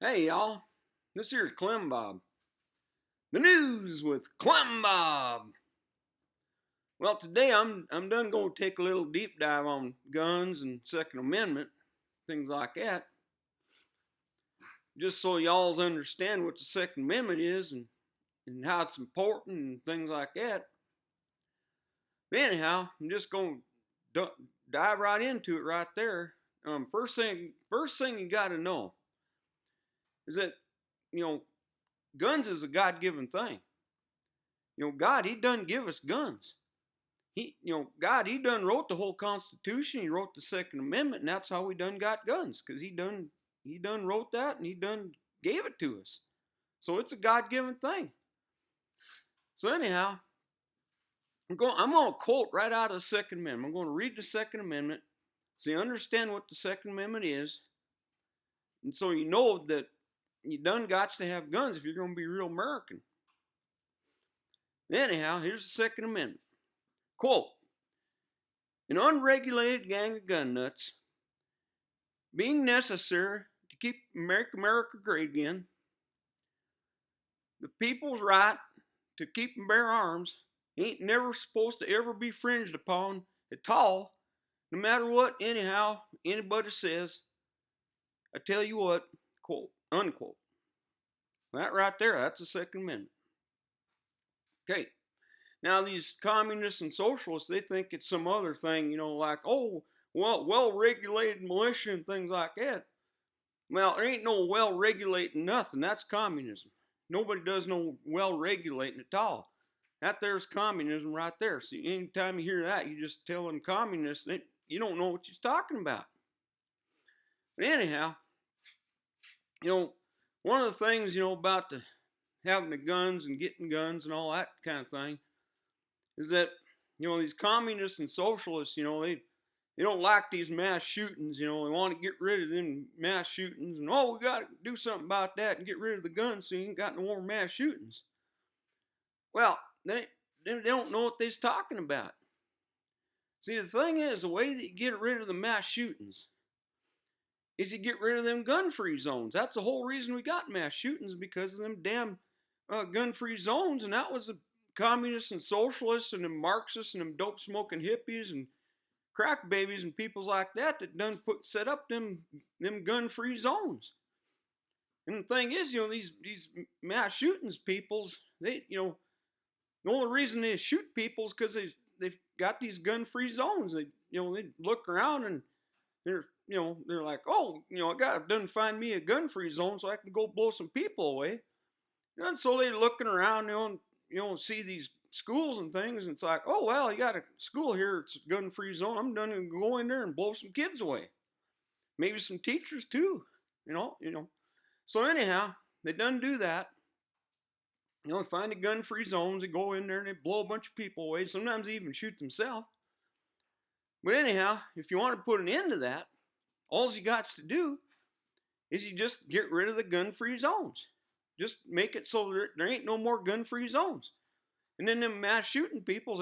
Hey y'all, this here's Clem Bob. The news with Clem Bob. Well, today I'm done going to take a little deep dive on guns and Second Amendment, things like that, just so y'all's understand what the Second Amendment is and how it's important and things like that. But anyhow, I'm just going to dive right into it right there. First thing you got to know is that you know guns is a God-given thing. God, He done give us guns. God, He done wrote the whole Constitution. He wrote the Second Amendment, and that's how we done got guns, because He done wrote that, and He done gave it to us. So it's a God-given thing. So anyhow, I'm going to quote right out of the Second Amendment. I'm going to read the Second Amendment, so you understand what the Second Amendment is, and so you know that you done got to have guns if you're going to be real American. Anyhow, here's the Second Amendment. Quote, an unregulated gang of gun nuts being necessary to keep America great again, the people's right to keep and bear arms ain't never supposed to ever be fringed upon at all, no matter what, anyhow, anybody says. I tell you what, quote, unquote. That right there, that's the Second Amendment. Okay. Now, these communists and socialists, they think it's some other thing, like, oh, well-regulated militia and things like that. Well, there ain't no well-regulating nothing. That's communism. Nobody does no well-regulating at all. That there's communism right there. So anytime you hear that, you just tell them communists, you don't know what you're talking about. But anyhow, one of the things, about having the guns and getting guns and all that kind of thing is that, these communists and socialists, they don't like these mass shootings. They want to get rid of them mass shootings. And, we got to do something about that and get rid of the guns so you ain't got no more mass shootings. Well, they don't know what they're talking about. See, the thing is, the way that you get rid of the mass shootings is you get rid of them gun-free zones. That's the whole reason we got mass shootings, because of them damn gun-free zones. And that was the communists and socialists and them Marxists and them dope-smoking hippies and crack babies and peoples like that done set up them gun-free zones. And the thing is, these mass shootings peoples, they, the only reason they shoot people is because they've got these gun-free zones. They look around and they're like, oh, I got to find me a gun-free zone so I can go blow some people away. And so they're looking around, see these schools and things, and it's like, oh, well, you got a school here, it's a gun-free zone. I'm done and go in there and blow some kids away. Maybe some teachers too, So anyhow, they done do that. Find the gun-free zones, they go in there and they blow a bunch of people away. Sometimes they even shoot themselves. But anyhow, if you want to put an end to that, all you got to do is you just get rid of the gun-free zones. Just make it so there ain't no more gun-free zones. And then them mass shooting people,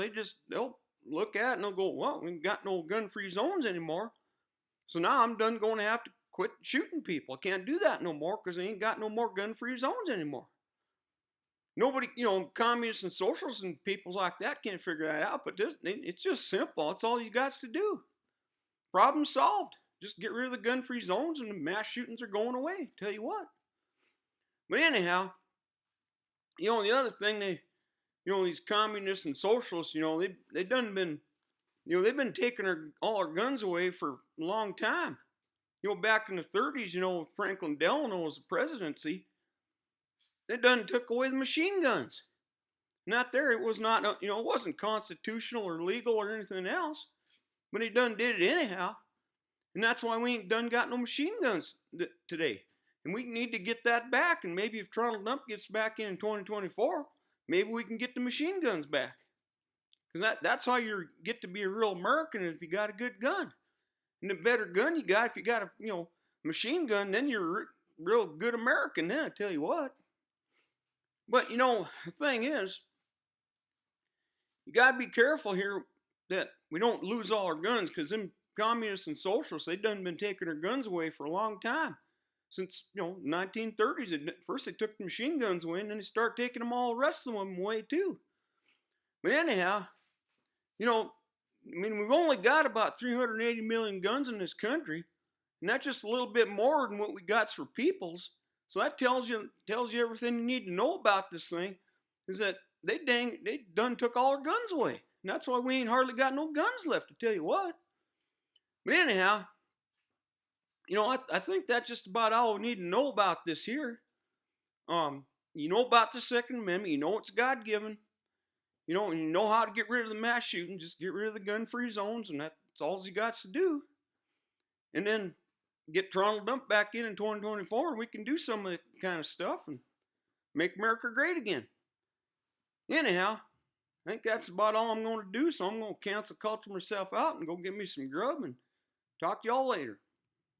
they'll look at it and they'll go, well, we ain't got no gun-free zones anymore. So now I'm done going to have to quit shooting people. I can't do that no more because they ain't got no more gun-free zones anymore. Nobody, communists and socialists and peoples like that can't figure that out, but it's just simple. It's all you got to do. Problem solved. Just get rid of the gun-free zones and the mass shootings are going away. Tell you what. But anyhow, the other thing these communists and socialists, they've been taking all our guns away for a long time. Back in the 30s, Franklin Delano was the presidency. They done took away the machine guns. Not there. It was not, it wasn't constitutional or legal or anything else. But he done did it anyhow. And that's why we ain't done got no machine guns today. And we need to get that back. And maybe if Donald Trump gets back in 2024, maybe we can get the machine guns back. Because that's how you get to be a real American, if you got a good gun. And the better gun you got, if you got a machine gun, then you're a real good American then, I tell you what. But the thing is, you got to be careful here that we don't lose all our guns, because them communists and socialists, they done been taking their guns away for a long time. Since, 1930s, first they took the machine guns away, and then they start taking the rest of them away too. But anyhow, we've only got about 380 million guns in this country, and that's just a little bit more than what we got for peoples. So that tells you everything you need to know about this thing. Is that they done took all our guns away, and that's why we ain't hardly got no guns left, to tell you what. But anyhow, I think that's just about all we need to know about this here. You know about the Second Amendment. You know it's God given. You know how to get rid of the mass shooting. Just get rid of the gun-free zones, and that's all you got to do. And then get Donald Trump back in 2024, and we can do some of that kind of stuff and make America great again. Anyhow, I think that's about all I'm going to do, so I'm going to cancel culture myself out and go get me some grub and talk to y'all later.